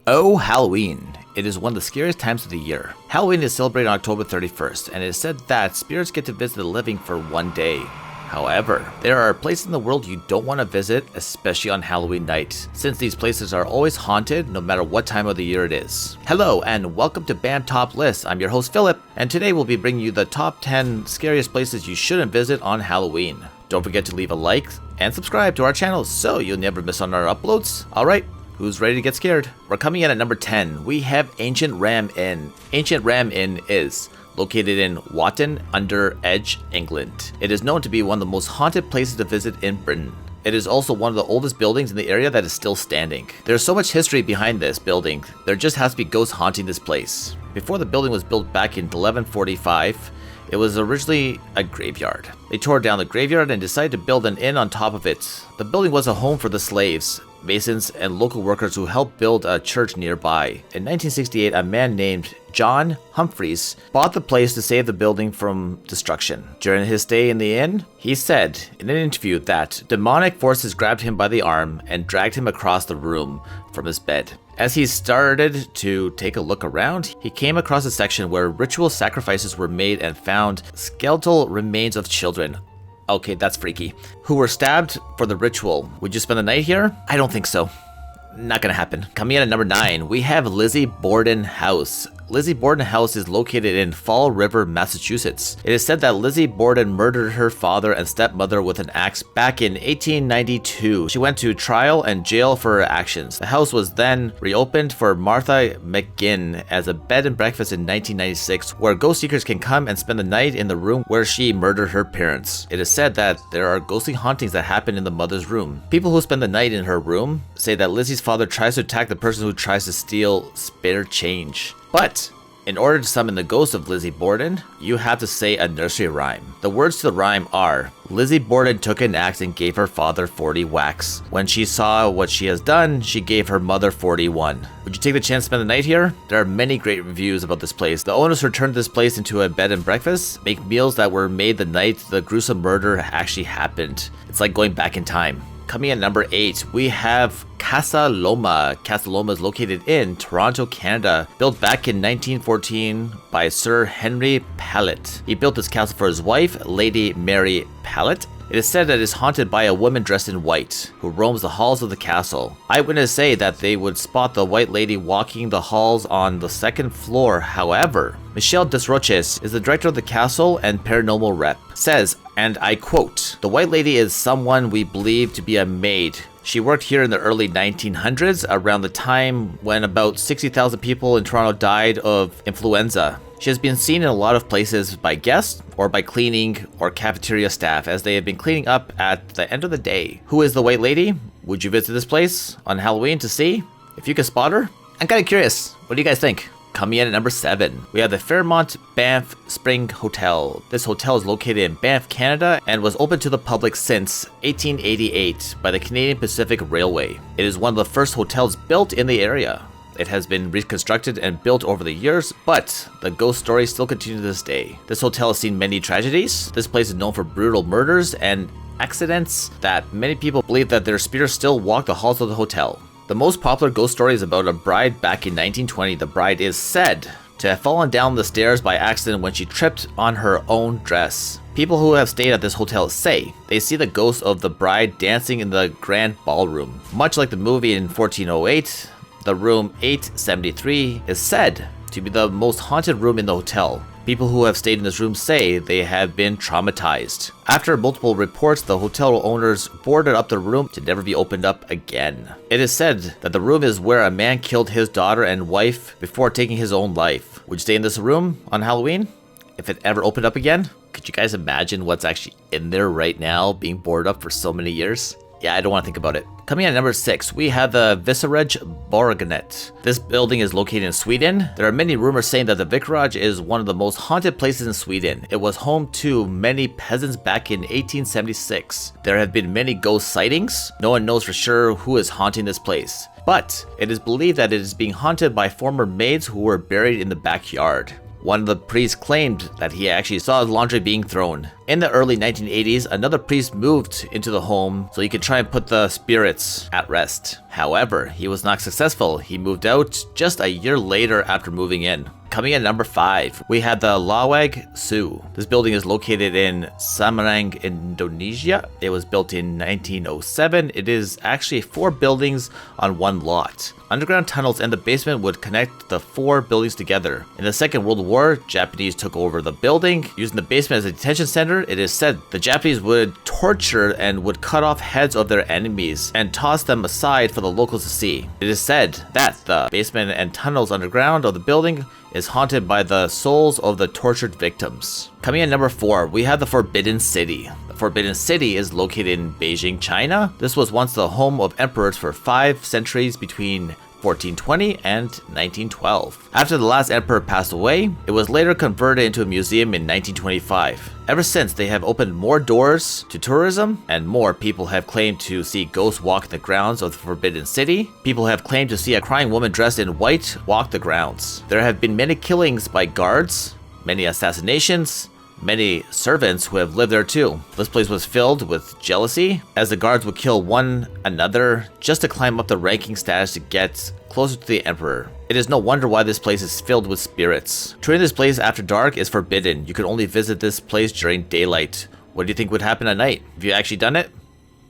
Oh, Halloween. It is one of the scariest times of the year. Halloween is celebrated on October 31st, and it is said that spirits get to visit the living for one day. However, there are places in the world you don't want to visit, especially on Halloween night, since these places are always haunted no matter what time of the year it is. Hello, and welcome to Bamtoplists. I'm your host Philip, and today we'll be bringing you the top 10 scariest places you shouldn't visit on Halloween. Don't forget to leave a like and subscribe to our channel so you'll never miss on our uploads. Alright, who's ready to get scared? We're coming in at number 10. We have Ancient Ram Inn. Ancient Ram Inn is located in Watton-under-Edge, England. It is known to be one of the most haunted places to visit in Britain. It is also one of the oldest buildings in the area that is still standing. There's so much history behind this building, there just has to be ghosts haunting this place. Before the building was built back in 1145, it was originally a graveyard. They tore down the graveyard and decided to build an inn on top of it. The building was a home for the slaves, masons, and local workers who helped build a church nearby. In 1968, a man named John Humphreys bought the place to save the building from destruction. During his stay in the inn, he said in an interview that demonic forces grabbed him by the arm and dragged him across the room from his bed. As he started to take a look around, he came across a section where ritual sacrifices were made and found skeletal remains of children. Okay, that's freaky. Who were stabbed for the ritual. Would you spend the night here? I don't think so. Not gonna happen. Coming in at number 9, we have Lizzie Borden House. Lizzie Borden House is located in Fall River, Massachusetts. It is said that Lizzie Borden murdered her father and stepmother with an axe back in 1892. She went to trial and jail for her actions. The house was then reopened for Martha McGinn as a bed and breakfast in 1996, where ghost seekers can come and spend the night in the room where she murdered her parents. It is said that there are ghostly hauntings that happen in the mother's room. People who spend the night in her room say that Lizzie's father tries to attack the person who tries to steal spare change. But in order to summon the ghost of Lizzie Borden, you have to say a nursery rhyme. The words to the rhyme are, Lizzie Borden took an axe and gave her father 40 whacks. When she saw what she has done, she gave her mother 41. Would you take the chance to spend the night here? There are many great reviews about this place. The owners who turned this place into a bed and breakfast make meals that were made the night the gruesome murder actually happened. It's like going back in time. Coming in at number 8, we have Casa Loma. Casa Loma is located in Toronto, Canada, built back in 1914 by Sir Henry Pellet. He built this castle for his wife, Lady Mary Pellet. It is said that it is haunted by a woman dressed in white, who roams the halls of the castle. Eyewitnesses say that they would spot the white lady walking the halls on the second floor. However, Michelle Desroches is the director of the castle and paranormal rep, says, and I quote, "The white lady is someone we believe to be a maid. She worked here in the early 1900s, around the time when about 60,000 people in Toronto died of influenza. She has been seen in a lot of places by guests or by cleaning or cafeteria staff as they have been cleaning up at the end of the day. Who is the white lady? Would you visit this place on Halloween to see if you can spot her? I'm kind of curious. What do you guys think? Coming in at number 7, we have the Fairmont Banff Spring Hotel. This hotel is located in Banff, Canada, and was open to the public since 1888 by the Canadian Pacific Railway. It is one of the first hotels built in the area. It has been reconstructed and built over the years, but the ghost stories still continue to this day. This hotel has seen many tragedies. This place is known for brutal murders and accidents that many people believe that their spirits still walk the halls of the hotel. The most popular ghost story is about a bride back in 1920. The bride is said to have fallen down the stairs by accident when she tripped on her own dress. People who have stayed at this hotel say they see the ghost of the bride dancing in the grand ballroom. Much like the movie in 1408, the room 873 is said to be the most haunted room in the hotel. People who have stayed in this room say they have been traumatized. After multiple reports, the hotel owners boarded up the room to never be opened up again. It is said that the room is where a man killed his daughter and wife before taking his own life. Would you stay in this room on Halloween if it ever opened up again? Could you guys imagine what's actually in there right now being boarded up for so many years? Yeah, I don't want to think about it. Coming in at number 6, we have the vicarage Borden. This building is located in Sweden. There are many rumors saying that the vicarage is one of the most haunted places in Sweden. It was home to many peasants back in 1876. There have been many ghost sightings. No one knows for sure who is haunting this place, but it is believed that it is being haunted by former maids who were buried in the backyard. One of the priests claimed that he actually saw his laundry being thrown. In the early 1980s, another priest moved into the home so he could try and put the spirits at rest. However, he was not successful. He moved out just a year later after moving in. Coming in at number 5, we had the Lawag Su. This building is located in Semarang, Indonesia. It was built in 1907. It is actually 4 buildings on one lot. Underground tunnels and the basement would connect the 4 buildings together. In the Second World War, Japanese took over the building. Using the basement as a detention center, it is said the Japanese would torture and would cut off heads of their enemies and toss them aside for the locals to see. It is said that the basement and tunnels underground of the building is haunted by the souls of the tortured victims. Coming in number 4, we have the Forbidden City. The Forbidden City is located in Beijing, China. This was once the home of emperors for 5 centuries between 1420 and 1912. After the last emperor passed away, it was later converted into a museum in 1925. Ever since, they have opened more doors to tourism, and more people have claimed to see ghosts walk the grounds of the Forbidden City. People have claimed to see a crying woman dressed in white walk the grounds. There have been many killings by guards, many assassinations, many servants who have lived there too. This place was filled with jealousy, as the guards would kill one another just to climb up the ranking status to get closer to the emperor. It is no wonder why this place is filled with spirits. Touring this place after dark is forbidden. You can only visit this place during daylight. What do you think would happen at night? Have you actually done it?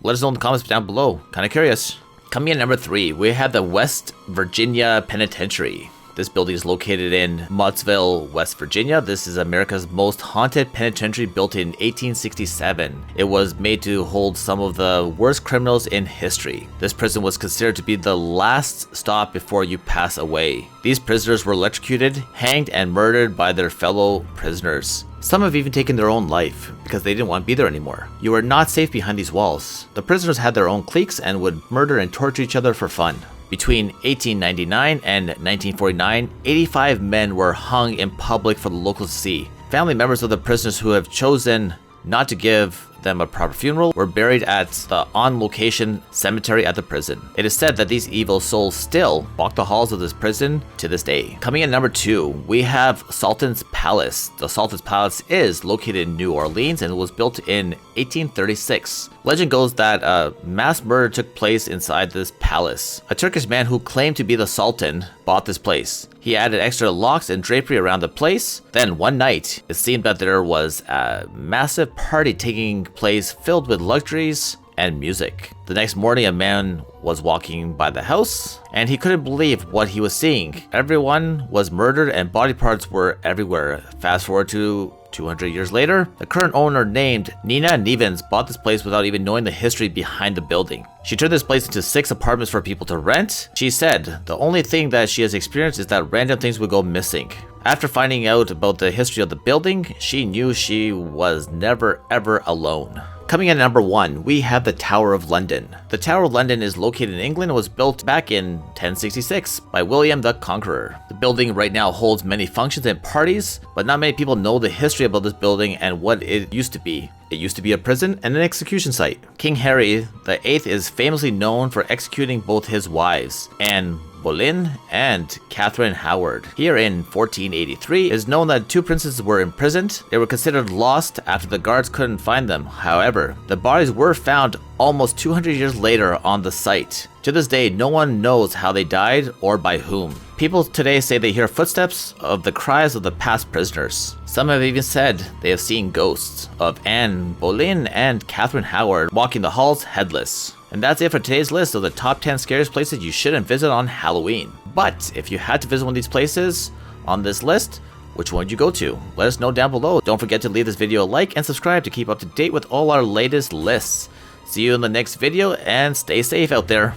Let us know in the comments down below. Kinda curious. Coming in at number 3, we have the West Virginia Penitentiary. This building is located in Mottsville, West Virginia. This is America's most haunted penitentiary, built in 1867. It was made to hold some of the worst criminals in history. This prison was considered to be the last stop before you pass away. These prisoners were electrocuted, hanged, and murdered by their fellow prisoners. Some have even taken their own life because they didn't want to be there anymore. You are not safe behind these walls. The prisoners had their own cliques and would murder and torture each other for fun. Between 1899 and 1949, 85 men were hung in public for the locals to see. Family members of the prisoners who have chosen not to give them a proper funeral were buried at the on-location cemetery at the prison. It is said that these evil souls still walk the halls of this prison to this day. Coming in number 2, we have Sultans Palace. The Sultans Palace is located in New Orleans and was built in 1836. Legend goes that a mass murder took place inside this palace. A Turkish man who claimed to be the Sultan bought this place. He added extra locks and drapery around the place. Then one night, it seemed that there was a massive party taking place filled with luxuries and music. The next morning, a man was walking by the house and he couldn't believe what he was seeing. Everyone was murdered and body parts were everywhere. Fast forward to 200 years later, the current owner, named Nina Nevins, bought this place without even knowing the history behind the building. She turned this place into 6 apartments for people to rent. She said the only thing that she has experienced is that random things would go missing. After finding out about the history of the building, she knew she was never ever alone. Coming in at number 1, we have the Tower of London. The Tower of London is located in England and was built back in 1066 by William the Conqueror. The building right now holds many functions and parties, but not many people know the history about this building and what it used to be. It used to be a prison and an execution site. King Harry VIII is famously known for executing both his wives, Anne Boleyn and Catherine Howard. Here in 1483, it is known that 2 princesses were imprisoned. They were considered lost after the guards couldn't find them. However, the bodies were found almost 200 years later on the site. To this day, no one knows how they died or by whom. People today say they hear footsteps of the cries of the past prisoners. Some have even said they have seen ghosts of Anne Boleyn and Catherine Howard walking the halls headless. And that's it for today's list of the top 10 scariest places you shouldn't visit on Halloween. But if you had to visit one of these places on this list, which one would you go to? Let us know down below. Don't forget to leave this video a like and subscribe to keep up to date with all our latest lists. See you in the next video and stay safe out there.